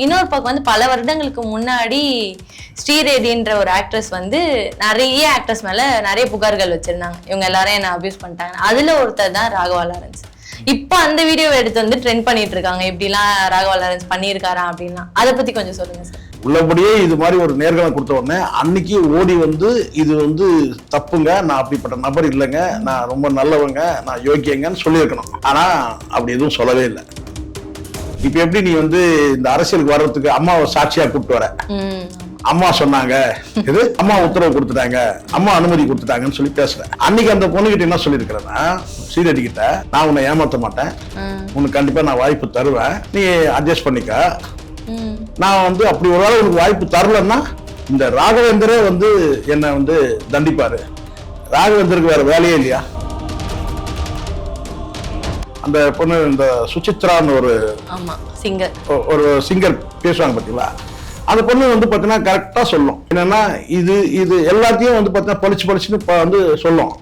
இன்னொரு பக்கம் வந்து பல வருடங்களுக்கு முன்னாடி ஸ்ரீரெடின்ற ஒரு ஆக்ட்ரஸ் வந்து நிறைய ஆக்ட்ரஸ் மேல நிறைய புகார்கள் வச்சிருந்தாங்க. இவங்க எல்லாரும் என்ன அபியூஸ் பண்ணிட்டாங்க. அதுல ஒருத்தர் தான் ராகவா லாரன்ஸ். இப்ப அந்த வீடியோவை எடுத்து வந்து ட்ரெண்ட் பண்ணிட்டு இருக்காங்க. இப்படிலாம் ராகவா லாரன்ஸ் பண்ணியிருக்காரா அப்படின்னா அதை பத்தி கொஞ்சம் சொல்லுங்க சார். உள்ளபடியே இது மாதிரி ஒரு நேர்காணல் கொடுத்த உடனே அன்னைக்கு ஓடி வந்து இது வந்து தப்புங்க, நான் அப்படிப்பட்ட நபர் இல்லைங்க, நான் ரொம்ப நல்லவங்க, நான் யோக்கியங்கன்னு சொல்லியிருக்கணும். ஆனா அப்படி எதுவும் சொல்லவே இல்லை. இப்ப எப்படி நீ வந்து இந்த அரசியலுக்கு வர்றதுக்கு அம்மாவை சாட்சியா கூப்பிட்டு வர, அம்மா சொன்னாங்க, இது அம்மா உத்தரவு கொடுத்துட்டாங்க, அம்மா அனுமதி கொடுத்துட்டாங்கன்னு சொல்லி பேசுறேன். அன்னைக்கு அந்த பொண்ணுகிட்ட என்ன சொல்லியிருக்கிறேன்னா, ஸ்ரீரெடி கிட்ட நான் உன்னை ஏமாத்த மாட்டேன், உனக்கு கண்டிப்பா நான் வாய்ப்பு தருவேன், நீ அட்ஜஸ்ட் பண்ணிக்க. நான் வந்து அப்படி ஒரு வேளை உனக்கு வாய்ப்பு தரலன்னா இந்த ராகவேந்தரே வந்து என்னை வந்து தண்டிப்பாரு. ராகவேந்தருக்கு வேற வேலையே இல்லையா? அந்த பொண்ணு இந்த சுசித்ரான்னு ஒரு சிங்கர் பேசுவாங்க பாத்தீங்களா, அந்த பொண்ணு வந்து பாத்தீங்கன்னா கரெக்டா சொல்லும். என்னன்னா இது இது எல்லாத்தையும் வந்து பாத்தீங்கன்னா பளிச்சுன்னு வந்து சொல்லும்.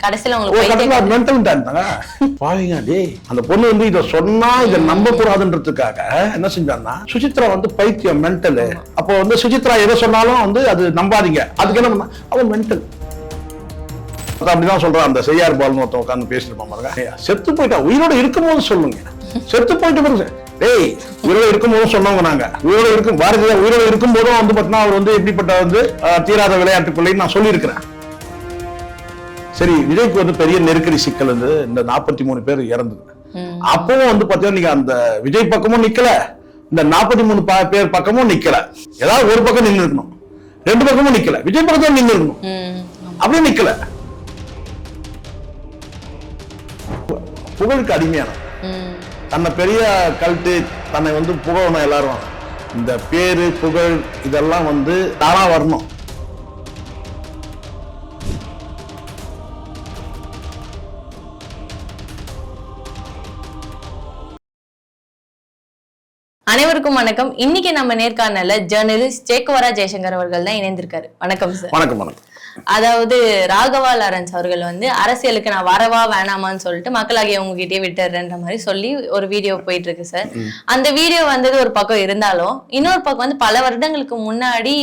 பாவீங்க டேய், அந்த பொண்ணு வந்து இதை சொன்னா இதை நம்ப கூடாதுன்றதுக்காக என்ன செஞ்சான்னா, சுசித்ரா வந்து பைத்தியம், மென்டல். அப்போ வந்து சுசித்ரா எதை சொன்னாலும் வந்து அது நம்பாதீங்க. அதுக்கு என்ன பண்ணா, அவன் மென்டல். அப்படிதான் சொல்றான். அந்த செய்யார் பால்னு ஒருத்தன் உட்காந்து பேசிருப்பான் பாருங்க. செத்து போயிட்டா, உயிரோட இருக்கும்போது சொல்லுங்க. செத்து போயிட்டு டேய், உயிரோட இருக்கும்போது சொன்னவங்க நாங்க. உயிரோட இருக்கும் பாரதியா உயிரோட இருக்கும் போதும் வந்து பாத்தீங்கன்னா அவர் வந்து எப்படிப்பட்ட வந்து தீராத விளையாட்டு பிள்ளைன்னு நான் சொல்லியிருக்கிறேன். சரி, விஜய்க்கு வந்து பெரிய நெருக்கடி சிக்கல் வந்து இந்த 43 பேர் இறந்தது. அப்பவும் வந்து பாத்தீங்கன்னா நீங்க அந்த விஜய் பக்கமும் நிக்கல, இந்த 43 பேர் பக்கமும் நிக்கல. ஏதாவது ஒரு பக்கம் நின்று இருக்கணும், ரெண்டு பக்கமும் நிக்கல. விஜய் பக்கத்துல நின்று இருக்கணும், அப்படியே நிக்கல. புகழுக்கு அடிமையான, தன்னை பெரிய கல்ட்டு, தன்னை வந்து புகழணும் எல்லாரும். இந்த பேரு புகழ் இதெல்லாம் வந்து தானா வரணும். அனைவருக்கும் வணக்கம். இன்னைக்கு நம்ம நேர்காணல்ல ஜேர்னலிஸ்ட் சேக்குவரா ஜெயசங்கர் அவர்கள் தான் இணைந்திருக்காரு. வணக்கம் சார். வணக்கம். வணக்கம். அதாவது ராகவா லாரன்ஸ் அவர்கள் வந்து அரசியலுக்கு நான் வரவா வேணாமான்னு சொல்லிட்டு மக்களாகிய உங்ககிட்டயே விட்டுறேன்ற மாதிரி சொல்லி ஒரு வீடியோ போயிட்டு இருக்கு சார். அந்த வீடியோ வந்தது ஒரு பக்கம் இருந்தாலும் இன்னொரு பக்கம் வந்து பல வருடங்களுக்கு முன்னாடி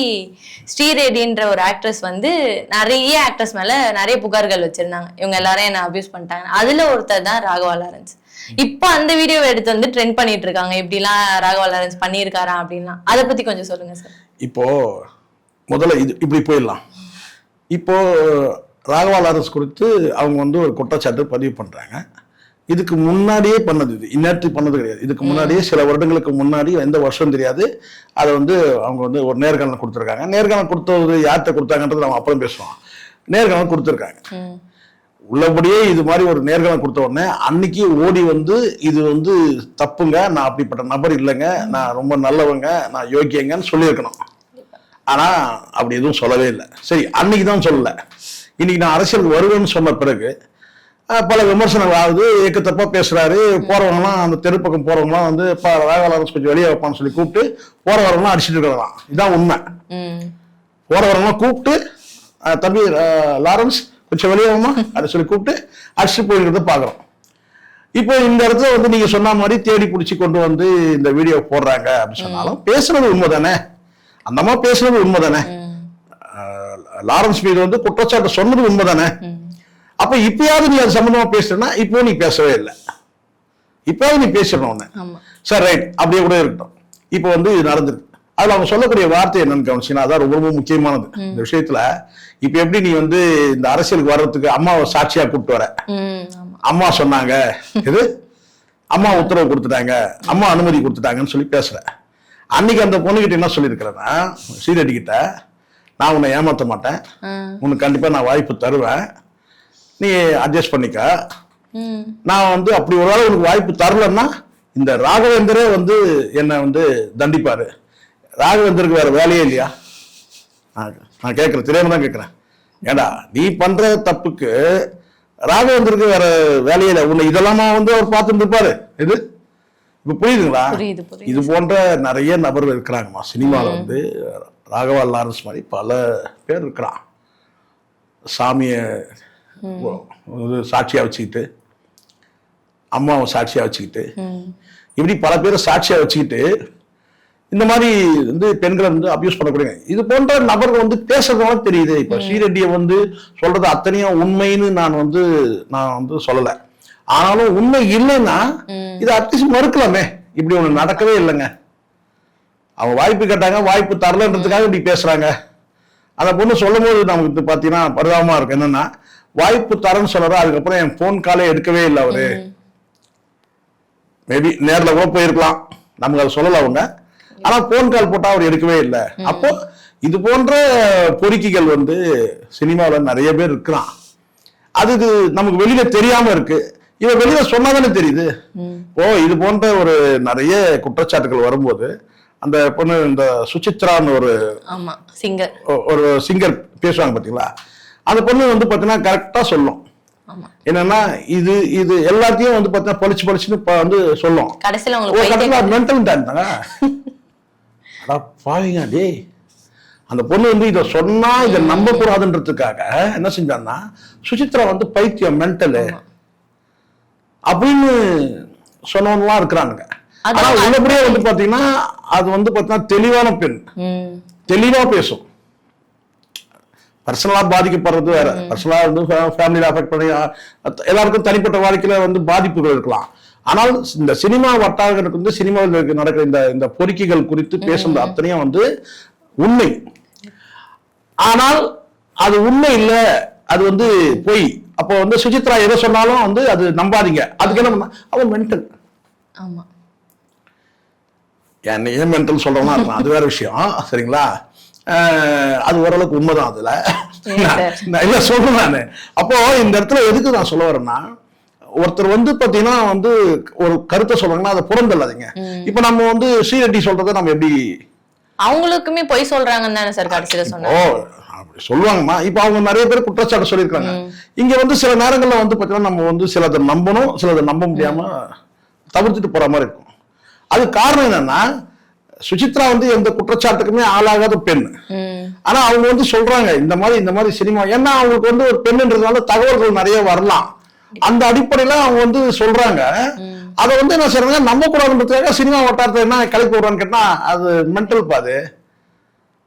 ஸ்ரீரெடின்ற ஒரு ஆக்ட்ரஸ் வந்து நிறைய ஆக்ட்ரஸ் மேல நிறைய புகார்கள் வச்சிருந்தாங்க. இவங்க எல்லாரும் என்ன அபியூஸ் பண்ணிட்டாங்க. அதுல ஒருத்தர் தான் ராகவா லாரன்ஸ். இப்ப அந்த வீடியோவை எடுத்து வந்து ட்ரெண்ட் பண்ணிட்டு இருக்காங்க. இப்படிலாம் ராகவா லாரன்ஸ் பண்ணியிருக்காரா அப்படின்னா அதை பத்தி கொஞ்சம் சொல்லுங்க சார். இப்போ முதல்ல இது இப்படி போயிடலாம். இப்போ ராகவா லாரன்ஸ் குறித்து அவங்க வந்து ஒரு குற்றச்சாட்டு பதிவு பண்றாங்க. இதுக்கு முன்னாடியே பண்ணது, இது இந்நேரத்து பண்ணது கிடையாது. இதுக்கு முன்னாடியே சில வருடங்களுக்கு முன்னாடி, எந்த வருஷம் தெரியாது, அதை வந்து அவங்க வந்து ஒரு நேர்காணல் கொடுத்துருக்காங்க. நேர்காணல் கொடுத்தது யார்கிட்ட கொடுத்தாங்கன்றது நம்ம அப்புறம் பேசுவோம். நேர்காணல் கொடுத்துருக்காங்க. உள்ளபடியே இது மாதிரி ஒரு நேர்காணல் கொடுத்த உடனே அன்னைக்கு ஓடி வந்து இது வந்து தப்புங்க, நான் அப்படிப்பட்ட நபர் இல்லைங்க, நான் ரொம்ப நல்லவங்க, நான் யோக்கியங்கன்னு சொல்லியிருக்கணும். ஆனா அப்படி எதுவும் சொல்லவே இல்லை. சரி, அன்னைக்கு தான் சொல்லல. இன்னைக்கு நான் அரசியலுக்கு வருவேன்னு சொன்ன பிறகு பல விமர்சனங்கள் ஆகுது. ஏக்கத்தப்பா பேசுறாரு. போறவங்கலாம், அந்த தெருப்பக்கம் போறவங்கலாம் வந்து ராகவா லாரன்ஸ் கொஞ்சம் வெளியே வைப்பான்னு சொல்லி கூப்பிட்டு போறவரெல்லாம் அடிச்சுட்டு இருக்கலாம். இதான் உண்மை. போறவரெல்லாம் கூப்பிட்டு தம்பி லாரன்ஸ் கொஞ்சம் வெளியே வாமா அதை சொல்லி கூப்பிட்டு அடிச்சுட்டு போயிருக்கிறத பாக்குறோம். இப்போ இந்த இடத்துல வந்து நீங்க சொன்ன மாதிரி தேடி பிடிச்சி கொண்டு வந்து இந்த வீடியோ போடுறாங்க அப்படின்னு சொன்னாலும் பேசுறது உண்மைதானே. அந்த அம்மா பேசுறது உண்மைதானே. லாரன்ஸ் மீது வந்து குற்றச்சாட்டு சொன்னது உண்மைதானே. அப்ப இப்பயாவது நீ அது சம்பந்தமா பேசுறேன்னா இப்போ நீ பேசவே இல்லை. இப்பயாவது நீ பேசிடணும். சார் ரைட், அப்படியே கூட இருக்கட்டும். இப்போ வந்து இது நடந்திருக்கு. அதுல அவங்க சொல்லக்கூடிய வார்த்தை என்னன்னு கவனிச்சீங்கன்னா அதான் ரொம்ப ரொம்ப முக்கியமானது இந்த விஷயத்துல. இப்ப எப்படி நீ வந்து இந்த அரசியலுக்கு வர்றதுக்கு அம்மாவை சாட்சியா கூப்பிட்டு வர, அம்மா சொன்னாங்க, இது அம்மா உத்தரவு கொடுத்துட்டாங்க, அம்மா அனுமதி கொடுத்துட்டாங்கன்னு சொல்லி பேசுற. அன்னைக்கு அந்த பொண்ணுகிட்ட என்ன சொல்லியிருக்கிறேன்னா, ஸ்ரீரெடி கிட்ட நான் உன்னை ஏமாத்த மாட்டேன், உனக்கு கண்டிப்பா நான் வாய்ப்பு தருவேன், நீ அட்ஜஸ்ட் பண்ணிக்க. நான் வந்து அப்படி ஒரு வேளை உனக்கு வாய்ப்பு தரலன்னா இந்த ராகவேந்தரே வந்து என்னை வந்து தண்டிப்பாரு. ராகவேந்தருக்கு வேற வேலையே இல்லையா? நான் கேட்கறேன், தெரியாம தான் கேட்கிறேன். ஏடா நீ பண்ற தப்புக்கு ராகவேந்தருக்கு வேற வேலையே இல்லை. உன்னை இதெல்லாமா வந்து அவர் பார்த்துட்டு இருப்பாரு. இது இப்ப புரியுதுங்களா? இது போன்ற நிறைய நபர்கள் இருக்கிறாங்கம்மா சினிமால வந்து. ராகவா லாரன்ஸ் மாதிரி பல பேர் இருக்கிறான். சாமிய சாட்சியா வச்சுக்கிட்டு, அம்மாவை சாட்சியா வச்சுக்கிட்டு, இப்படி பல பேரை சாட்சியா வச்சுக்கிட்டு இந்த மாதிரி வந்து பெண்களை வந்து அபியூஸ் பண்ணக்கூடிய இது போன்ற நபர்கள் வந்து பேசுறதுனால தெரியுது. இப்ப ஸ்ரீரெட்டியை வந்து சொல்றது அத்தனையும் உண்மைன்னு நான் வந்து சொல்லல. ஆனாலும் உண்மை இல்லைன்னா இது அட்லீஸ்ட் மறுக்கலாமே. இப்படி ஒண்ணு நடக்கவே இல்லைங்க. அவங்க வாய்ப்பு கேட்டாங்க, வாய்ப்பு தரலன்றதுக்காக இப்படி பேசுறாங்க. அந்த பொண்ணு சொல்லும் போது நமக்கு பாத்தீங்கன்னா பரிதாபமா இருக்கு. என்னன்னா வாய்ப்பு தரேன்னு சொல்ற, அதுக்கப்புறம் என் போன் காலே எடுக்கவே இல்லை அவரு. மேபி நேர்ல கூட போயிருக்கலாம், நமக்கு அதை சொல்லல அவங்க. ஆனா போன் கால் போட்டா அவர் எடுக்கவே இல்லை. அப்போ இது போன்ற பொறுக்கிகள் வந்து சினிமாவில் நிறைய பேர் இருக்கிறான். அதுக்கு நமக்கு வெளியில தெரியாம இருக்கு. இவன் வெளியில சொன்னாதானே தெரியுது. இது போன்ற ஒரு நிறைய குற்றச்சாட்டுகள் வரும்போது அந்த பொண்ணு இந்த சுசித்ரான்னு ஒரு சிங்கர் பேசுவாங்க பாத்தீங்களா, அந்த பொண்ணு வந்து பாத்தீங்கன்னா கரெக்டா சொல்லும். என்னன்னா இது இது எல்லாத்தையும் வந்து பாத்தீங்கன்னா பளிச்சுன்னு வந்து சொல்லும். கடைசியில மென்டல் பாவீங்க டேய். அந்த பொண்ணு வந்து இதை சொன்னா இதை நம்ப கூடாதுன்றதுக்காக என்ன செஞ்சான்னா, சுசித்ரா வந்து பைத்தியம் மென்டலு அப்படின்னு சொன்னவங்கலாம் இருக்கிறானுங்க. ஆனா உள்ளபடியே வந்து பாத்தீங்கன்னா அது வந்து பாத்தீங்கன்னா தெளிவான பெண், தெளிவா பேசும். பர்சனலா பாதிக்கப்படுறது வேற, பர்சனலா வந்து ஃபேமிலியில அஃபெக்ட் பண்ணி எல்லாருக்கும் தனிப்பட்ட வாழ்க்கையில வந்து பாதிப்புகள் இருக்கலாம். ஆனால் இந்த சினிமா வட்டாரங்களுக்கு வந்து சினிமாவில் நடக்கிற இந்த பொறுக்கிகள் குறித்து பேசுறது அத்தனையும் வந்து உண்மை. ஆனால் அது உண்மை இல்லை, அது வந்து பொய். அப்போ வந்து சுசித்ரா எதை சொன்னாலும் வந்து அது நம்பாதீங்க. அதுக்கு என்ன பண்ண, அவன் மென்டல். ஏன் மென்டல் சொல்றோம்னா அது வேற விஷயம், சரிங்களா? அது ஓரளவுக்கு உண்மைதான். அதுல இல்ல சொல்றேன் நானு. அப்போ இந்த இடத்துல எதுக்கு நான் சொல்ல வரேன்னா, ஒருத்தர் வந்து பாத்தீங்கன்னா வந்து ஒரு கருத்தை சொல்றாங்கன்னா அதை புறந்தள்ளாதீங்க. இப்ப நம்ம வந்து ஸ்ரீரெட்டி சொல்றதை நம்ம எப்படி, அவங்களுக்குமே பொய் சொல்றாங்கன்னு தானே சார் கடைசியில சொன்னாங்க. அப்படி சொல்லுவாங்கம்மா. இப்ப அவங்க நிறைய பேர் குற்றச்சாட்டு சொல்லியிருக்காங்க. இங்க வந்து சில நேரங்கள்ல வந்து பாத்தீங்கன்னா நம்ம வந்து சிலதை நம்பணும், சிலதை நம்ப முடியாம தவிர்த்துட்டு போற மாதிரி இருக்கும். அது காரணம் என்னன்னா, சுசித்ரா வந்து எந்த குற்றச்சாட்டுக்குமே ஆளாகாத பெண். ஆனா அவங்க வந்து சொல்றாங்க இந்த மாதிரி சினிமா, ஏன்னா அவங்களுக்கு வந்து ஒரு பெண்ன்றதுனால தகவல்கள் நிறைய வரலாம். அந்த அடிப்படையில அவங்க வந்து சொல்றாங்க. அதை வந்து என்ன சொல்றாங்க, நம்ப கூடாதுன்றதுக்காக சினிமா வட்டாரத்தை என்ன கலைப்பு விடுறான்னு கேட்டா அது மென்டல் பாது.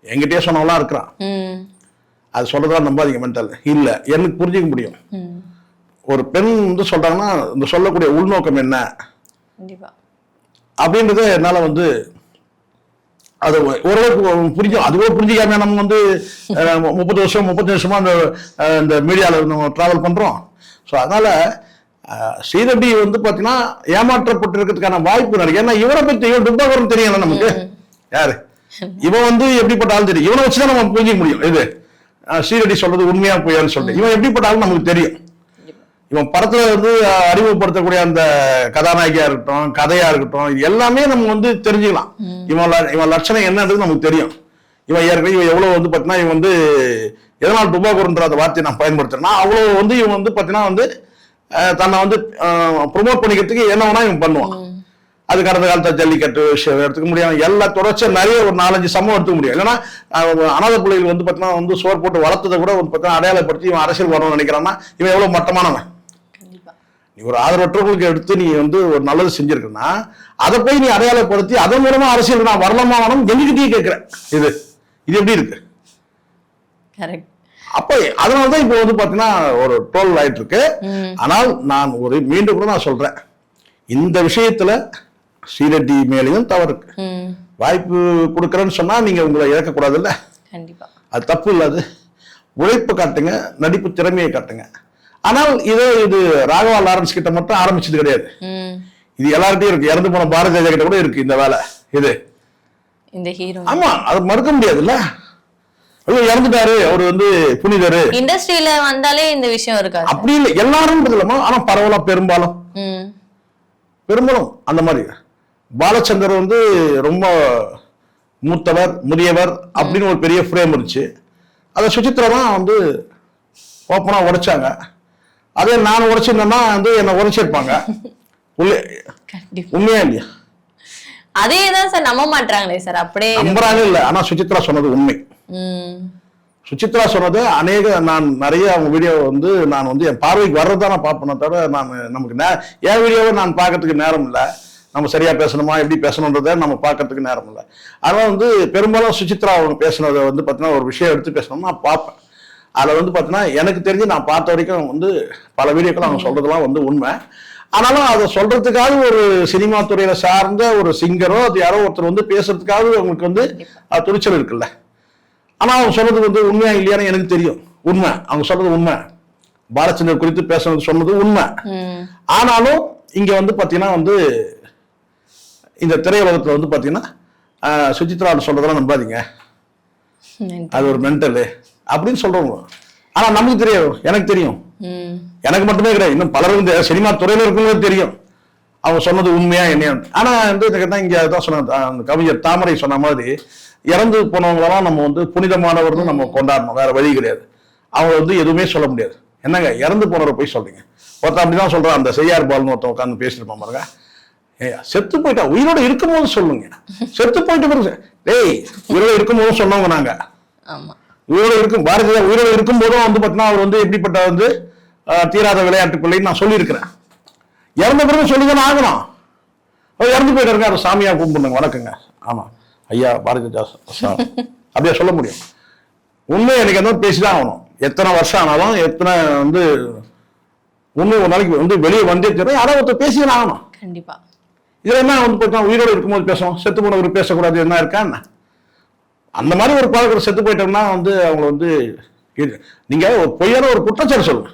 என்கிட்டயே சொன்னவங்களாம் இருக்கிறான். அது சொல்றதா நம்பாதீங்க, மென்டல் இல்ல. எனக்கு புரிஞ்சுக்க முடியும். ஒரு பெண் வந்து சொல்றாங்கன்னா இந்த சொல்லக்கூடிய உள்நோக்கம் என்ன அப்படின்றத என்னால வந்து அது ஓரளவுக்கு புரிஞ்சோம். அதுவே புரிஞ்சுக்காம நம்ம வந்து 30 வருஷம் 35 வருஷமா இந்த மீடியாவில் நம்ம டிராவல் பண்றோம். ஸோ அதனால ஸ்ரீரெட்டி வந்து பாத்தீங்கன்னா ஏமாற்றப்பட்டு இருக்கிறதுக்கான வாய்ப்பு நிறைய. ஏன்னா இவரை பத்தி இவன் துப்பாக்கரம் தெரியும் நமக்கு. யாரு இவன் வந்து எப்படிப்பட்ட ஆள் தெரியும். இவனை வச்சுதான் நம்ம புரிஞ்சிக்க முடியும் இது ஸ்ரீரெட்டி சொல்றது உண்மையா போயான்னு சொல்லிட்டு. இவன் எப்படிப்பட்ட ஆள் நமக்கு தெரியும். இவன் படத்துல வந்து அறிமுகப்படுத்தக்கூடிய அந்த கதாநாயகியா இருக்கட்டும், கதையா இருக்கட்டும், இது எல்லாமே நம்ம வந்து தெரிஞ்சுக்கலாம். இவன் லட்சணம் என்னன்றது நமக்கு தெரியும். இவன் எவ்வளவு வந்து பாத்தீங்கன்னா இவன் வந்து எதனால் துபாகூர்ன்ற அந்த வார்த்தையை நான் பயன்படுத்துறேன்னா, அவ்வளவு வந்து இவன் வந்து பாத்தீங்கன்னா வந்து தன்னை வந்து ப்ரொமோட் பண்ணிக்கிறதுக்கு என்ன வேணா இவன் பண்ணுவான். அது கடந்த காலத்தை ஜல்லிக்கட்டு விஷயம் எடுத்துக்க முடியாது. எல்லா தொடர்ச்சியா நிறைய ஒரு 4-5 சம்பவம் எடுத்துக்க முடியும். இல்லைன்னா அனாதை பிள்ளைகள் வந்து பாத்தீங்கன்னா வந்து சோறு போட்டு வளர்த்ததை கூட வந்து பாத்தீங்கன்னா அடையாளப்படுத்தி இவன் அரசியல் வரணும்னு நினைக்கிறான்னா இவன் எவ்வளவு மட்டமானவன். நீ ஒரு ஆதரவற்றவர்களுக்கு எடுத்து நீ வந்து ஒரு நல்லது செஞ்சிருக்கன்னா அதை போய் நீ அடையாளப்படுத்தி அதன் மூலமா அரசியல் நான் வரலாமா வேணும் எங்ககிட்டயே கேட்கிறேன். இது எப்படி இருக்கு? அப்ப அதனாலதான் இப்ப வந்து பாத்தீங்கன்னா ஒரு டோல் ஆயிட்டு இருக்கு. ஆனால் நான் மீண்டும் கூட நான் சொல்றேன், இந்த விஷயத்துல ஸ்ரீரெட்டி மேலையும் தவறு இருக்கு. வாய்ப்பு கொடுக்கறேன்னு சொன்னா நீங்க உங்களை இழக்கக்கூடாது இல்ல, அது தப்பு இல்லாது. உழைப்பு காட்டுங்க, நடிப்பு திறமையை காட்டுங்க. ஆனால் இது ராகவா லாரன்ஸ் கிட்ட மட்டும் ஆரம்பிச்சது கிடையாது. இது எல்லார்கிட்டையும் இருக்கு. இறந்து போன பாரதி ராஜா கிட்ட கூட இருக்கு இந்த வேலை. இந்த ஹீரோ, ஆமா, அது மறுக்க முடியாதுல்ல. இறந்துட்டாரு, அவர் வந்து புனிதரு. இண்டஸ்ட்ரியில வந்தாலே இந்த விஷயம் இருக்காது. அப்படி இல்லை, எல்லாரும் இல்லமா. ஆனா பரவாயில்ல, பெரும்பாலும் அந்த மாதிரி. பாலச்சந்தர் வந்து ரொம்ப மூத்தவர், முதியவர் அப்படின்னு ஒரு பெரிய ஃப்ரேம் இருந்துச்சு. அதை சுசித்ரா தான் வந்து ஓப்பனா உடைச்சாங்க. அதே நான் உடைச்சிருந்தேன்னா வந்து என்ன உடைச்சிருப்பாங்க. உண்மையா இல்லையா? அதேதான் சார், நம்ப மாட்டாங்களே சார். அப்படியே நம்புறாங்க இல்ல. ஆனா சுசித்ரா சொன்னது உண்மை. சுசித்ரா சொன்னது நான் நிறைய அவங்க வீடியோ வந்து நான் வந்து என் பார்வைக்கு வர்றதா நான் பார்ப்பேன். தவிர நான் நமக்கு என் வீடியோவை நான் பார்க்கறதுக்கு நேரம் இல்லை. நம்ம சரியா பேசணுமா எப்படி பேசணுன்றதை நம்ம பார்க்கறதுக்கு நேரம் இல்லை. அதனால வந்து பெரும்பாலும் சுசித்ரா அவங்க பேசுனதை வந்து பார்த்தீங்கன்னா ஒரு விஷயம் எடுத்து பேசணும்னா நான் பார்ப்பேன். அதில் வந்து பார்த்தீங்கன்னா எனக்கு தெரிஞ்சு நான் பார்த்த வரைக்கும் வந்து பல வீடியோக்கள் அவங்க சொல்றதெல்லாம் வந்து உண்மை. ஆனாலும் அதை சொல்றதுக்காக ஒரு சினிமா துறையில சார்ந்த ஒரு சிங்கரோ அது யாரோ ஒருத்தர் வந்து பேசுறதுக்காக அவங்களுக்கு வந்து துணிச்சல் இருக்குல்ல. ஆனா அவங்க சொல்றது வந்து உண்மையா இல்லையான்னு எனக்கு தெரியும். உண்மை, அவங்க சொல்றது உண்மை. பாலச்சந்தர் குறித்து பேசுறது சொன்னது உண்மை. ஆனாலும் இங்க வந்து பாத்தீங்கன்னா வந்து இந்த திரையுலகத்துல வந்து பாத்தீங்கன்னா சுசித்ரா சொல்றதெல்லாம் நம்பாதீங்க, அது ஒரு மென்டலு அப்படின்னு சொல்றவங்க. ஆனா நமக்கு தெரியும், எனக்கு தெரியும், எனக்கு மட்டுமே கிடையாது, இன்னும் பலரும் சினிமா துறையில இருக்கவங்களுக்கு தெரியும் அவங்க சொன்னது உண்மையா என்னையா. ஆனா வந்து இங்க தான் சொன்ன அந்த கவிஞர் தாமரை சொன்ன மாதிரி இறந்து போனவங்களெல்லாம் நம்ம வந்து புனிதமானவர்னு நம்ம கொண்டாடணும், வேற வழி கிடையாது. அவங்க வந்து எதுவுமே சொல்ல முடியாது. என்னங்க இறந்து போனவரை போய் சொல்றீங்க? ஒருத்தன் அப்படிதான் சொல்றான், அந்த செய்யார் பால்னு ஒருத்தன் உட்காந்து பேசிருப்பான் பாருங்க. செத்து போயிட்டா உயிரோட இருக்கும்போது சொல்லுங்க, செத்து போயிட்டு பாருங்க. டேய் உயிரோட இருக்கும்போது சொன்னவங்க நாங்க. உயிரோட இருக்கும் பாரதிய உயிரோட இருக்கும் போதும் வந்து பாத்தீங்கன்னா அவர் வந்து எப்படிப்பட்ட வந்து தீராத விளையாட்டு பிள்ளைன்னு நான் சொல்லியிருக்கிறேன். இறந்த பிறகு சொல்லிதானே ஆகணும். அவர் இறந்து போயிட்டு அவர் சாமியா கும்பிடுங்க, வணக்கங்க, ஆமா ஐயா பாரதிதாஸ் அப்படியே சொல்ல முடியும். உண்மை எனக்கு என்ன பேசிதான் ஆகணும். எத்தனை வருஷம் ஆனாலும் எத்தனை வந்து உண்மை ஒரு நாளைக்கு வந்து வெளியே வந்தே தெரியும், யாராவது ஒருத்தர் பேசிதான் ஆகணும். கண்டிப்பா. இதுல என்ன வந்து பார்த்தா உயிரோடு இருக்கும்போது பேசுவோம், செத்து போனவர் பேசக்கூடாது என்ன இருக்கா என்ன? அந்த மாதிரி ஒரு பழக்கம் செத்து போயிட்டோம்னா வந்து அவங்க வந்து நீங்க ஒரு பொய்யான ஒரு குற்றச்சாட்டு சொல்லுங்க.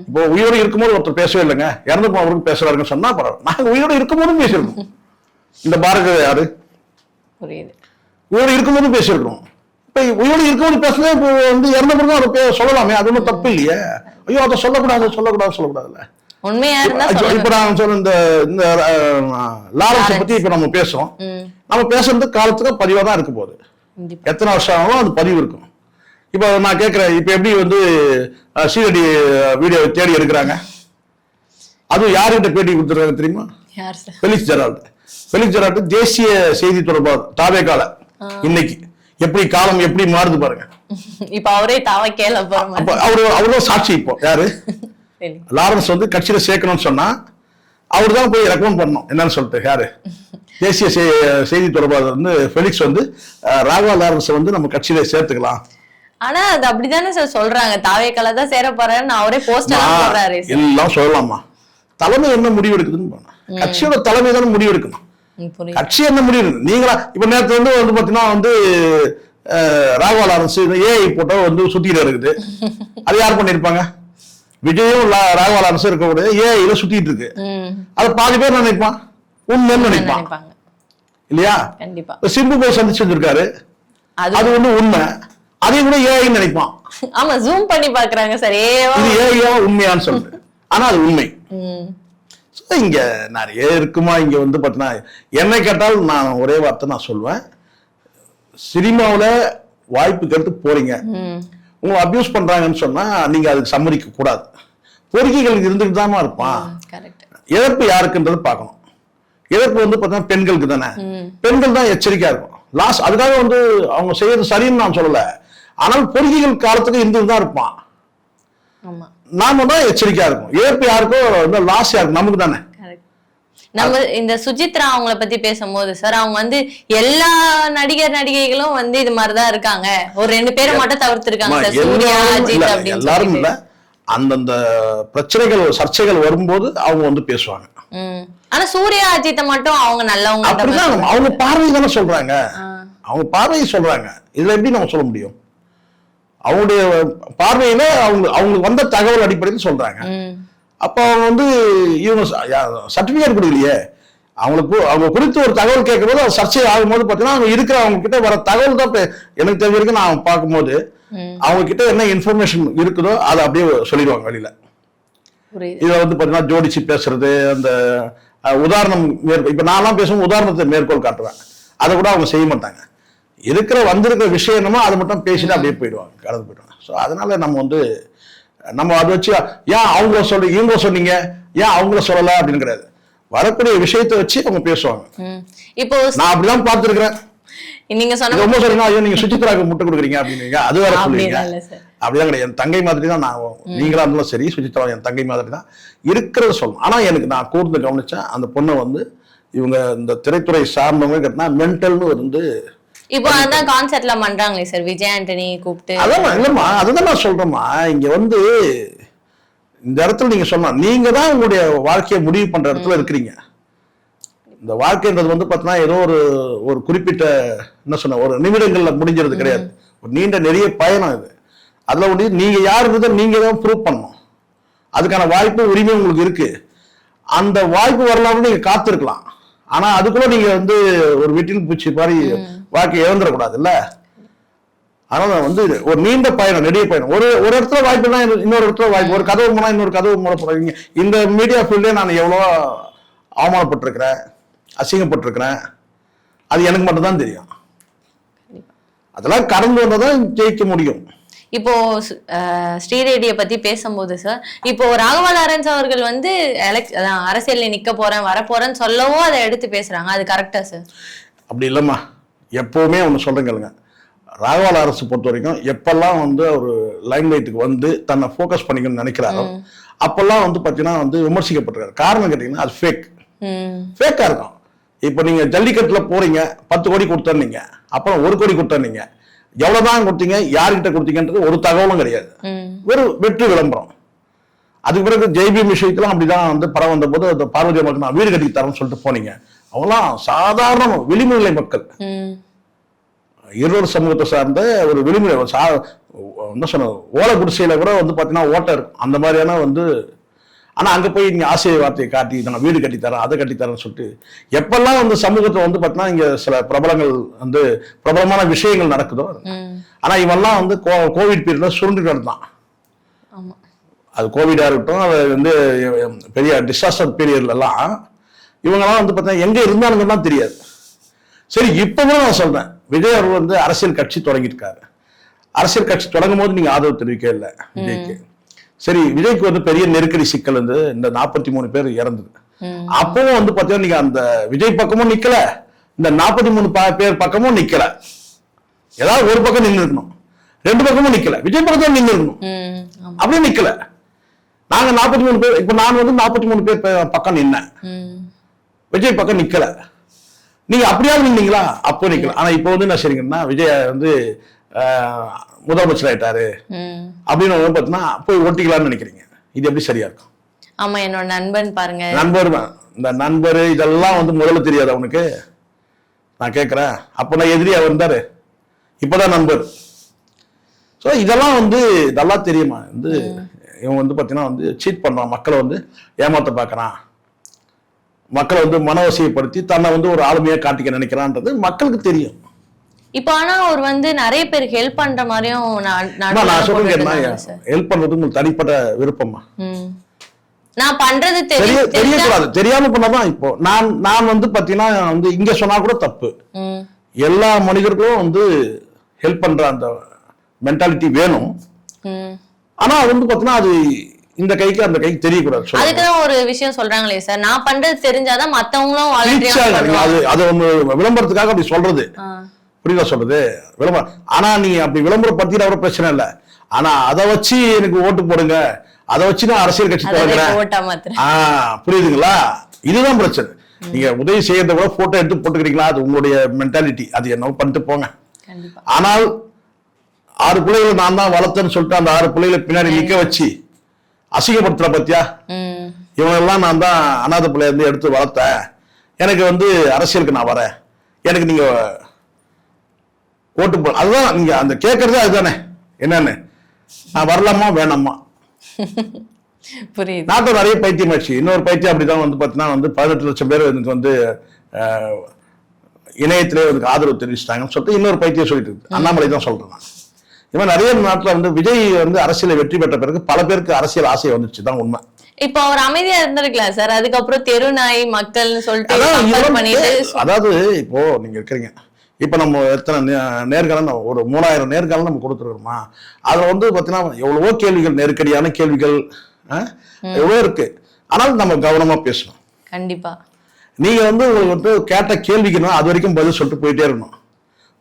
இப்போ உயிரோடு இருக்கும்போது ஒருத்தர் பேசவே இல்லைங்க, இறந்து போனவருக்கு பேசுறாருன்னு சொன்னா பரவாயில்ல. நாங்க உயிரோடு இருக்கும்போதும் பேசிருக்கோம். இந்த பாரத யாரு உயிரோடு இருக்கும்போது பேசியிருக்கோம். இப்ப உயிரோடு இருக்கும்போது பேசுனா இப்போ வந்து இறந்த பிறகு அதை சொல்லலாமே, அது ஒன்றும் தப்பு இல்லையே. ஐயோ அதை சொல்லக்கூடாதுல்ல. இப்ப நான் சொல்ல இந்த லாரன்ஸ் பத்தி இப்ப நம்ம பேசுறோம். நம்ம பேசுறது காலத்துக்கு பதிவா தான் இருக்க போகுது. எத்தனை வருஷம் ஆனாலும் அது பதிவு இருக்கும். இப்ப நான் கேட்கிறேன், இப்ப எப்படி வந்து சீரடி வீடியோ தேடி எடுக்கிறாங்க, அது யாருக்கிட்ட பேட்டி கொடுத்துருக்காங்க தெரியுமா? பெலிக்ஸ் ஜெரால்ட் தேசிய செய்தி தொடர்பாளர் தாவேகால. இன்னைக்கு எப்படி காலம் எப்படி மாறுது பாருங்க. இப்ப அவரே அவரும் சாட்சி. இப்போ யாரு லாரன்ஸ் வந்து கட்சியில சேர்க்கணும்னு சொன்னா அவரு தான் போய் ரெக்கமெண்ட் பண்ணணும் என்னன்னு சொல்லிட்டு. யாரு தேசிய செய்தி தொடர்பாளர் வந்து பெலிக்ஸ் வந்து ராகவா லாரன்ஸ் வந்து நம்ம கட்சியில சேர்த்துக்கலாம். ஆனா அது அப்படிதானே சார் சொல்றாங்க, தாவேக்கால தான் சேர போறாருன்னு அவரே போஸ்ட் போடுறாரு. எல்லாம் சொல்லலாமா? தலைமை என்ன முடிவு எடுக்குதுன்னு கட்சியோட தலைமை தானே முடிவு எடுக்கணும். கட்சி என்ன முடிவு எடுக்கணும்? நீங்களா இப்ப நேரத்துல வந்து பாத்தீங்கன்னா வந்து ராகவா லாரன்ஸ் ஏஐ போட்டோ வந்து சுத்திட்டு இருக்குது. அது யார் பண்ணிருப்பாங்க? விஜயும் ராகவா லாரன்ஸ் இருக்கக்கூடிய ஏஐல சுத்திட்டு இருக்கு. அதை பாதி பேர் நினைப்பான் உண்மைன்னு நினைப்பான் இல்லையா? சிம்பு போய் சந்திச்சு வந்திருக்காரு, அது வந்து உண்மை, அதையும் கூட ஏஐ நினைப்பான். ஆமா, ஜூம் பண்ணி பாக்குறாங்க சார், இது ஏஐயா உண்மையான்னு சொல்லிட்டு. ஆனா அது உண்மை. இங்க நிறைய இருக்குமா? இங்க வந்து பாத்தீங்கன்னா என்னை கேட்டால் நான் ஒரே வார்த்தை நான் சொல்லுவேன், சினிமாவில வாய்ப்பு கேட்டு போறீங்க, உங்களை அபியூஸ் பண்றாங்கன்னு சொன்னா நீங்க அதுக்கு சம்மதிக்க கூடாது. பொறுக்கிகள் இருந்துட்டு தானே இருப்பான். எதிர்ப்பு யாருக்குன்றது பார்க்கணும். எதிர்ப்பு வந்து பாத்தீங்கன்னா பெண்களுக்கு தானே. பெண்கள் தான் எச்சரிக்கையா இருக்கும். லாஸ் அதுக்காக வந்து அவங்க செய்யறது சரின்னு நான் சொல்லல. ஆனால் பொறுக்கிகள் காலத்துக்கு இருந்துட்டு தான் இருப்பான். நாம தான் எச்சரிக்கையா இருக்கும். எதிர்ப்பு யாருக்கும் லாஸ் யாருக்கும்? நமக்கு தானே. நம்ம இந்த சுஜித்ரா அவங்கள பத்தி பேசும்போது சார், அவங்க வந்து எல்லா நடிகைகளும் வந்து இது மாதிரிதான் இருக்காங்க, ஒரு 2 பேரை மட்டும் தவிர்த்திருக்காங்க சார், சூர்யா, அஜித் அப்படின்னு. எல்லாரும் இல்ல, அந்தந்த பிரச்சனைகள் சர்ச்சைகள் வரும்போது அவங்க வந்து பேசுவாங்க. ஆனா சூர்யா அஜித்தை மட்டும் அவங்க நல்லவங்க, அவங்க பார்வை தானே சொல்றாங்க, அவங்க பார்வையை சொல்றாங்க. இதுல எப்படி நம்ம சொல்ல முடியும்? அவங்களுடைய பார்வையில அவங்களுக்கு வந்த தகவல் அடிப்படையில் சொல்றாங்க. அப்ப அவங்க வந்து இவங்க சர்டிபிகேட் கொடுக்கலையே, அவங்க குறித்து ஒரு தகவல் கேட்கும்போது அது சர்ச்சை ஆகும்போது பாத்தீங்கன்னா அவங்க இருக்கிற அவங்க கிட்ட வர தகவல் தான் எனக்கு தெரிஞ்ச வரைக்கும் நான் பார்க்கும்போது அவங்க கிட்ட என்ன இன்ஃபர்மேஷன் இருக்குதோ அதை அப்படியே சொல்லிடுவாங்க வெளியில. இதுல வந்து பாத்தீங்கன்னா ஜோடிச்சு பேசுறது, அந்த உதாரணம் இப்ப நான்லாம் பேசும் உதாரணத்தை மேற்கோள் காட்டுவேன், அதை கூட அவங்க செய்ய மாட்டாங்க. வந்திருக்கிற விஷயம் என்னமோ அதை மட்டும் பேசிட்டு அப்படியே போயிடுவாங்க, கடந்து போயிடுவாங்க. ஸோ அதனால நம்ம அதை வச்சு ஏன் அவங்கள இவங்க சொன்னீங்க, ஏன் அவங்கள சொல்லல அப்படின்னு கிடையாது. வரக்கூடிய விஷயத்தை வச்சு அவங்க பேசுவாங்க. இப்போ நான் அப்படிதான் பார்த்திருக்கிறேன். நீங்க ரொம்ப சொல்றீங்க, ஐயோ நீங்க சுசித்ராவுக்கு முட்டை கொடுக்குறீங்க அப்படின்னு அது வேற சொல்லுவீங்க. அப்படிதான் கிடையாது. என் தங்கை மாதிரி தான் நான், நீங்களா இருந்தாலும் சரி, சுசித்ரா என் தங்கை மாதிரி தான் இருக்கிறத சொல்லணும். ஆனா எனக்கு நான் கூர்ந்து கவனிச்சேன், அந்த பொண்ணை வந்து இவங்க இந்த திரைத்துறை சார்ந்தவங்க கேட்டா மென்டல்னு வந்து இப்போ அதான் கான்செர்ட்ல பண்றாங்களே சார், விஜய் ஆண்டனி கூப்பிட்டு. அதான் இல்லம்மா, அதுதான் நான் சொல்றேம்மா. இங்க வந்து இந்த இடத்துல நீங்க சொன்னா நீங்க தான் உங்களுடைய வாழ்க்கையை முடிவு பண்ற இடத்துல இருக்கிறீங்க. இந்த வாழ்க்கைன்றது வந்து பார்த்தீங்கன்னா ஏதோ ஒரு குறிப்பிட்ட என்ன சொன்ன ஒரு நிமிடங்கள்ல முடிஞ்சிருது கிடையாது. ஒரு நீண்ட நிறைய பயணம் இது. அதுல வந்து நீங்க யாருன்றதை நீங்க தான் ப்ரூவ் பண்ணணும். அதுக்கான வாய்ப்பு உரிமை உங்களுக்கு இருக்கு. அந்த வாய்ப்பு வரலாம்னு நீங்க காத்திருக்கலாம். ஆனா அதுக்குள்ள நீங்க வந்து ஒரு வீட்டில் பூச்சி மாதிரி வாழ்க்கையை இழந்துடக்கூடாது இல்ல. அதனால வந்து ஒரு நீண்ட பயணம், நெடிய பயணம். ஒரு இடத்துல வாய்ப்புனா இன்னொரு இடத்துல வாய்ப்பு, ஒரு கதவு மூலம் இன்னொரு கதவு மூலம் போறீங்க. இந்த மீடியா ஃபீல்டே நான் எவ்வளோ அவமானப்பட்டிருக்கிறேன், அசிங்கப்பட்டிருக்கிறேன். அது எனக்கு மட்டும்தான் தெரியும். அதெல்லாம் கடந்து வந்தாதான் ஜெயிக்க முடியும். இப்போ ஸ்ரீரெட்டியை பத்தி பேசும்போது சார், இப்போ ராகவா லாரன்ஸ் அவர்கள் வந்து அரசியல்ல நிக்க போறேன் வரப்போறேன்னு சொல்லவும் அதை எடுத்து பேசுறாங்க. அது கரெக்டா சார்? அப்படி இல்லைம்மா. எப்பவுமே ஒன்று சொல்றேங்க, ராகவா லாரன்ஸ் பொறுத்த வரைக்கும் எப்பெல்லாம் வந்து ஒரு லைம் லைட்டுக்கு வந்து தன்னை ஃபோக்கஸ் பண்ணிக்கணும்னு நினைக்கிறாரோ அப்பெல்லாம் வந்து பார்த்தீங்கன்னா வந்து விமர்சிக்கப்பட்டிருக்காரு. காரணம் கேட்டீங்கன்னா அது ஃபேக்கா இருக்கும். இப்போ நீங்க ஜல்லிக்கட்டுல போறீங்க, 10 கோடி கொடுத்தீங்க, அப்புறம் 1 கோடி கொடுத்தீங்க. எவ்வளவுதான் கொடுத்தீங்க, யார்கிட்ட கொடுத்தீங்கன்றது ஒரு தகவலும் கிடையாது. ஒரு வெற்றி விளம்பரம். அதுக்கு பிறகு ஜெய்பீம் விஷயத்துல அப்படிதான் வந்து படம் வந்த போது அந்த பார்வதி மக்கள் நான் வீடு கட்டி தரேன்னு சொல்லிட்டு போனீங்க. அவங்களாம் சாதாரண விளிம்புநிலை மக்கள், இருவர் சமூகத்தை சார்ந்த ஒரு விளிம்புநிலை என்ன சொன்ன ஓலை குடிசையில கூட வந்து பாத்தீங்கன்னா ஓட்டை இருக்கும். அந்த மாதிரியான வந்து ஆனா அங்க போய் நீங்க ஆசை வார்த்தையை காட்டி நான் வீடு கட்டித்தரேன் அதை கட்டித்தரேன்னு சொல்லிட்டு எப்பெல்லாம் வந்து சமூகத்துல வந்து பாத்தீங்கன்னா இங்க சில பிரபலங்கள் வந்து பிரபலமான விஷயங்கள் நடக்குதோ. ஆனா இவெல்லாம் வந்து கோவிட் பீரியட்ல சுருண்டுட்டு இருந்தான். அது கோவிடா இருக்கட்டும், அது வந்து பெரிய டிசாஸ்டர் பீரியட்ல எல்லாம் இவங்கெல்லாம் வந்து பாத்தீங்கன்னா எங்க இருந்தானுங்கன்னா தெரியாது. சரி, இப்பவும் நான் சொல்றேன், விஜய் அவர்கள் வந்து அரசியல் கட்சி தொடங்கியிருக்காரு. அரசியல் கட்சி தொடங்கும் போது நீங்க ஆதரவு தெரிவிக்க இல்லை விஜய்க்கு. சரி, விஜய்க்கு வந்து பெரிய நெருக்கடி சிக்கல் வந்து இந்த 43 பேர் இறந்தது. அப்பவும் வந்து பாத்தீங்கன்னா நீங்க அந்த விஜய் பக்கமும் நிக்கல, இந்த 43 பேர் பக்கமும் நிக்கல. ஏதாவது ஒரு பக்கம் நின்று இருக்கணும், 2 பக்கமும் நிக்கல. விஜய் பக்கத்துல நின்று இருக்கணும், அப்படியே நிக்கல. நாங்க 43 பேர், இப்ப நான் வந்து 43 பேர் பக்கம் நின்னேன், விஜய் பக்கம் நிக்கல. நீங்க அப்படியாவது நின்னீங்களா? அப்போ நிக்கல. ஆனா இப்போ வந்து என்ன செய்றீங்கன்னா, விஜய் வந்து முதலமைச்சர் ஆயிட்டாரு அப்படின்னு பாத்தீங்கன்னா போய் ஒட்டிக்கலாம்னு நினைக்கிறீங்க. இது எப்படி சரியா இருக்கும்? ஆமா, என்னோட நண்பன் பாருங்க, நண்பர் இந்த நண்பர் இதெல்லாம் வந்து முதல்ல தெரியாது அவனுக்கு. நான் கேட்கிறேன், அப்ப நான் எதிரியா வந்தாரு, இப்பதான் நண்பர். ஸோ இதெல்லாம் வந்து நல்லா தெரியுமா? வந்து இவன் வந்து பாத்தீங்கன்னா வந்து சீட் பண்றான், மக்களை வந்து ஏமாத்த பாக்குறான், மக்களை வந்து மனவசியப்படுத்தி தன்னை வந்து ஒரு ஆளுமையா காட்டிக்க நினைக்கிறான்றது மக்களுக்கு தெரியும். இப்போ ஆனா அவர் வந்து நிறைய பேருக்கு ஹெல்ப் பண்ற மாதிரியும் நான் சொல்றேன், ஹெல்ப் பண்றது உங்களுக்கு தனிப்பட்ட விருப்பமா? நான் பண்றது தெரியக்கூடாது, தெரியாம பண்ணதான். இப்போ நான் வந்து பாத்தீங்கன்னா வந்து இங்க சொன்னா கூட தப்பு. எல்லா மனிதர்களும் வந்து ஹெல்ப் பண்ற அந்த மென்டாலிட்டி வேணும். ஆனா வந்து பாத்தீங்கன்னா அது இந்த கைக்கு அந்த கைக்கு தெரியக்கூடாது. அதுக்குதான் ஒரு விஷயம் சொல்றாங்களே சார், நான் பண்றது தெரிஞ்சாதான் மத்தவங்களும் அது ஒண்ணு விளம்பரத்துக்காக அப்படி சொல்றது. புரியுதா சொல்றது? விளம்பரம். ஆனா நீ அப்படி விளம்பரப்படுத்திட கூட பிரச்சனை இல்லை. ஆனா அதை வச்சு எனக்கு ஓட்டு போடுங்க, அதை வச்சு நான் அரசியல் கட்சி தொடங்குறேன், புரியுதுங்களா? இதுதான் பிரச்சனை. நீங்க உதவி செய்யறத கூட போட்டோ எடுத்து போட்டுக்கிறீங்களா, அது உங்களுடைய மென்டாலிட்டி, அது என்ன பண்ணிட்டு போங்க. ஆனால் 6 பிள்ளைகளை நான் தான் வளர்த்தேன்னு சொல்லிட்டு அந்த 6 பிள்ளைகளை பின்னாடி நிக்க வச்சு அசிங்கப்படுத்துற பத்தியா? இவனெல்லாம் நான் தான் அநாத பிள்ளைய இருந்து எடுத்து வளர்த்தேன், எனக்கு வந்து அரசியலுக்கு நான் வரேன், எனக்கு நீங்க ஓட்டு போ, அதுதான் நீங்க அந்த கேட்கறதே அதுதானே. என்னன்னு நான் வரலாமா வேணாமா? நாட்டில் நிறைய பைத்தியம் ஆச்சு. இன்னொரு பைத்தியம் அப்படிதான் வந்து பார்த்தீங்கன்னா வந்து 18 லட்சம் பேர் எனக்கு வந்து இணையத்திலே அதுக்கு ஆதரவு தெரிவிச்சிட்டாங்கன்னு சொல்லிட்டு இன்னொரு பைத்தியம் சொல்லிட்டு இருக்கு. அண்ணாமலை தான் சொல்றேன் நான். இவன் நிறைய நாட்டில் வந்து விஜய் வந்து அரசியலை வெற்றி பெற்ற பிறகு பல பேருக்கு அரசியல் ஆசை வந்துச்சு, தான் உண்மை. இப்போ அவர் அமைதியா இருந்திருக்கலாம் சார், அதுக்கப்புறம் தெருநாய் மக்கள்னு சொல்லிட்டு. அதாவது இப்போ நீங்க இருக்கிறீங்க, இப்ப நம்ம எத்தனை நேர்காணல், ஒரு 3000 நேர்காணல் நம்ம கொடுத்துருக்கோமா? அதுல வந்து பாத்தீங்கன்னா எவ்வளவோ கேள்விகள், நெருக்கடியான கேள்விகள் எவ்வளவோ இருக்கு. ஆனாலும் நம்ம கவனமா பேசணும். கண்டிப்பா. நீங்க வந்து உங்களுக்கு வந்து கேட்ட கேள்விக்குன்னா அது வரைக்கும் பதில் சொல்லிட்டு போயிட்டே இருக்கணும்.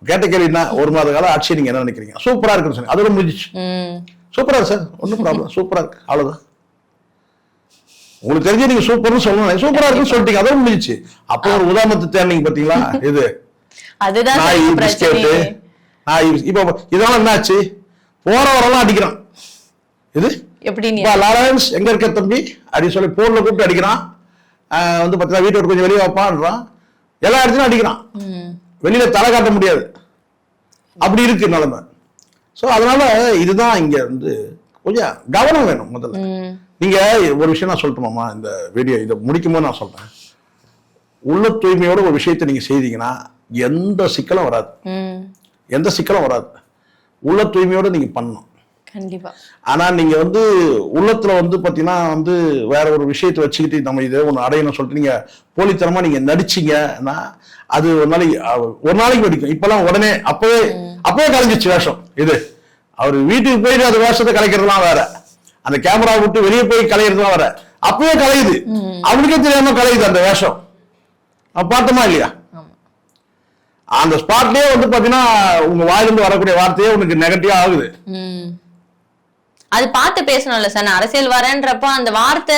கேட்ட கேள்வினா 1 மாத கால ஆட்சி நீங்க என்ன நினைக்கிறீங்க, சூப்பரா இருக்குன்னு சொன்னீங்க, அதோட முடிஞ்சிச்சு. சூப்பரா இருக்கு சார், ஒன்னும் ப்ராப்ளம், சூப்பரா இருக்கு, அவ்வளவுதான். உங்களுக்கு தெரிஞ்சு நீங்க சூப்பர்னு சொல்லணும், சூப்பரா இருக்குன்னு சொல்லிட்டீங்க, அதோட முடிஞ்சிச்சு. அப்போ ஒரு உதாரணத்தை தேர்ந்தீங்க பாத்தீங்களா? இது அதுதான் நாய் பிஸ்கெட்டு நாய். இப்போ இதெல்லாம் என்னாச்சு? போறவரெல்லாம் அடிக்கிறான். இது எப்படி லாரன்ஸ் எங்க இருக்க தம்பி அப்படின்னு சொல்லி போன்ல கூப்பிட்டு அடிக்கிறான். வந்து பார்த்தீங்கன்னா வீட்டை கொஞ்சம் வெளியே வைப்பான்றான். எல்லா இடத்துலையும் அடிக்கிறான். வெளியில தலை காட்ட முடியாது, அப்படி இருக்கு நிலைமை. ஸோ அதனால இதுதான் இங்க வந்து கொஞ்சம் கவனம் வேணும். முதல்ல நீங்க ஒரு விஷயம் நான் சொல்லட்டுமாமா, இந்த வீடியோ இதை முடிக்கும் போது நான் சொல்றேன். உள்ள தூய்மையோட ஒரு விஷயத்தை நீங்க செய்தீங்கன்னா எந்த சிக்கலும் வராது, எந்த சிக்கலும் வராது. உள்ள தூய்மையோட நீங்க பண்ணணும் கண்டிப்பா. ஆனா நீங்க வந்து உள்ளத்துல வந்து பாத்தீங்கன்னா வந்து வேற ஒரு விஷயத்தை வச்சுக்கிட்டு நம்ம இதை ஒண்ணு அடையணும் சொல்லிட்டு நீங்க போலித்தனமா நீங்க நடிச்சீங்கன்னா அது ஒரு நாளைக்கு வடிக்கும். இப்பெல்லாம் உடனே அப்பவே கலைஞ்சிச்சு வேஷம். இது அவர் வீட்டுக்கு போயிட்டு அந்த வேஷத்தை கலைக்கிறதுலாம் வேற, அந்த கேமரா விட்டு வெளியே போய் கலைக்கிறதுலாம் வேற. அப்பவே கலையுது, அவனுக்கே தெரியாம கலையுது அந்த வேஷம். பார்த்தோமா இல்லையா? அந்த ஸ்பாட்லயே வந்து பாத்தீங்கன்னா உங்க வாயிலிருந்து வரக்கூடிய வார்த்தையே உனக்கு நெகட்டிவா ஆகுது. அது பார்த்து பேசணும்ல சார். நான் அரசியல் வரேன்றப்ப அந்த வார்த்தை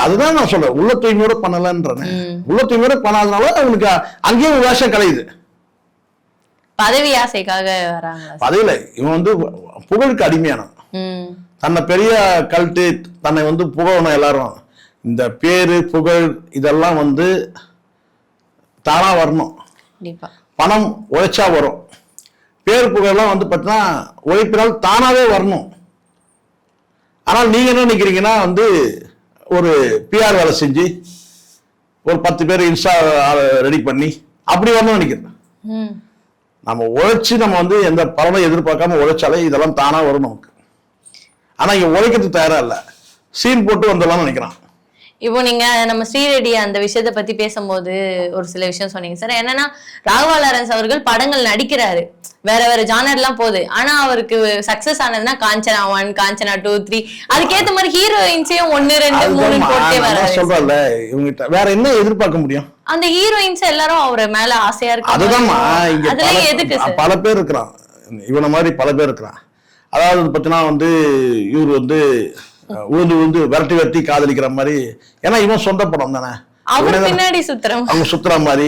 அதுதான் நான் சொல்றேன், உள்ள தூய்மையோட பண்ணலன்றேன். உள்ள தூய்மையோட பண்ணாதனால அவனுக்கு அங்கேயே ஒரு வேஷம் கலையுது. பதவி ஆசைக்காக வராங்க. பதவியில இவன் வந்து புகழுக்கு அடிமையான, தன்னை பெரிய கல்ட்டு, தன்னை வந்து புகழணும் எல்லாரும். இந்த பேரு புகழ் இதெல்லாம் வந்து தானா வரணும். பணம் உழைச்சா வரும். பேர் புகழெல்லாம் வந்து பார்த்தீங்கன்னா உழைப்பினால் தானாவே வரணும். ஆனால் நீங்க என்ன நினைக்கிறீங்கன்னா வந்து ஒரு பிஆர் வேலை செஞ்சு ஒரு 10 பேர் இன்ஸ்டா ரெடி பண்ணி அப்படி வரணும்னு நினைக்கிறேன். நம்ம உழைச்சு நம்ம வந்து எந்த பலனை எதிர்பார்க்காம உழைச்சாலே இதெல்லாம் தானா வரும் நமக்கு. ஆனா இங்க உழைக்கிறதுக்கு தயாரா இல்ல, சீன் போட்டு வந்துடலாம்னு நினைக்கிறான். இப்போ நீங்க நம்ம ஸ்ரீரெடி அந்த விஷயத்தை பத்தி பேசும்போது ஒரு சில விஷயம் சொன்னீங்க சார். என்னன்னா ராகவா லாரன்ஸ் அவர்கள் படங்கள் நடிக்கிறாரு, வேற வேற ஜானர் எல்லாம் போகுது. ஆனா அவருக்கு சக்சஸ் ஆனதுன்னா காஞ்சனா 1, காஞ்சனா 2, 3 அதுக்கேற்ற மாதிரி ஹீரோயின்ஸையும் 1, 2, 3 போட்டே வர சொல்றல. இவங்க வேற என்ன எதிர்பார்க்க முடியும்? அந்த ஹீரோயின்ஸ் எல்லாரும் அவர் மேல ஆசையா இருக்கு. அதுதான் பல பேர் இருக்கிறான், இவனை மாதிரி பல பேர் இருக்கிறான். அதாவது பாத்தீங்கன்னா வந்து இவர் வந்து ஊந்து விரட்டி விரட்டி காதலிக்கிற மாதிரி. ஏன்னா இவன் சொந்த படம் தானே, பின்னாடி சுத்துறோம் அவங்க சுத்துற மாதிரி.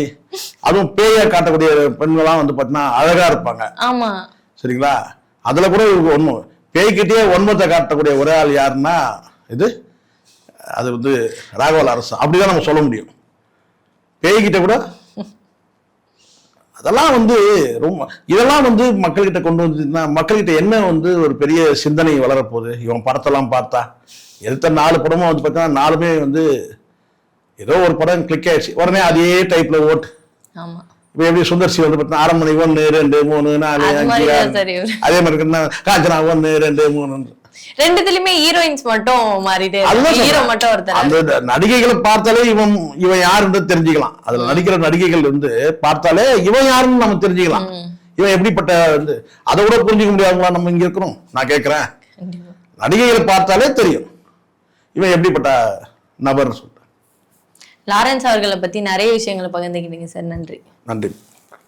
அதுவும் பேயா காட்டக்கூடிய பெண்கள்லாம் வந்து பாத்தீங்கன்னா அழகா இருப்பாங்க. ஆமா சரிங்களா? அதுல கூட இவருக்கு ஒண்ணும் பேய்கிட்டே ஒன்பத்தை காட்டக்கூடிய ஒரே ஆள் யாருன்னா அது வந்து ராகவா லாரன்ஸ். அப்படிதான் நம்ம சொல்ல முடியும். பேய்கிட்ட கூட அதெல்லாம் வந்து ரொம்ப இதெல்லாம் வந்து மக்கள்கிட்ட கொண்டு வந்துச்சுன்னா மக்கள்கிட்ட என்ன வந்து ஒரு பெரிய சிந்தனை வளரப்போகுது. இவன் படத்தெல்லாம் பார்த்தா எடுத்த 4 படமும் வந்து பார்த்தீங்கன்னா 4மே வந்து ஏதோ ஒரு படம் கிளிக் ஆயிடுச்சு, உடனே அதே டைப்ல ஓட்டு. இப்போ எப்படி சுந்தர்சி வந்து பார்த்தீங்கன்னா அரண்மனை 1, 2, 3, 4, 5 அதே மாதிரி இருக்குன்னா காஞ்சனா 1, 2, 3 ரெண்டுத்துலயுமே ஹீரோயின்ஸ் மட்டும் மாறிட்டே ஹீரோ மட்டும் ஒருத்தர். அந்த நடிகைகளை பார்த்தாலே இவன் யாருன்னு தெரிஞ்சுக்கலாம். அதுல நடிக்கிற நடிகைகள் வந்து பார்த்தாலே இவன் யாருன்னு நம்ம தெரிஞ்சுக்கலாம். இவன் எப்படிப்பட்ட வந்து அதை விட புரிஞ்சுக்க முடியாதுங்களா நம்ம இங்க இருக்கிறோம்? நான் கேட்கிறேன், நடிகைகளை பார்த்தாலே தெரியும் இவன் எப்படிப்பட்ட நபர்னு சொல்றேன். லாரன்ஸ் அவர்களை பத்தி நிறைய விஷயங்களை பகிர்ந்துக்கிட்டீங்க சார். நன்றி.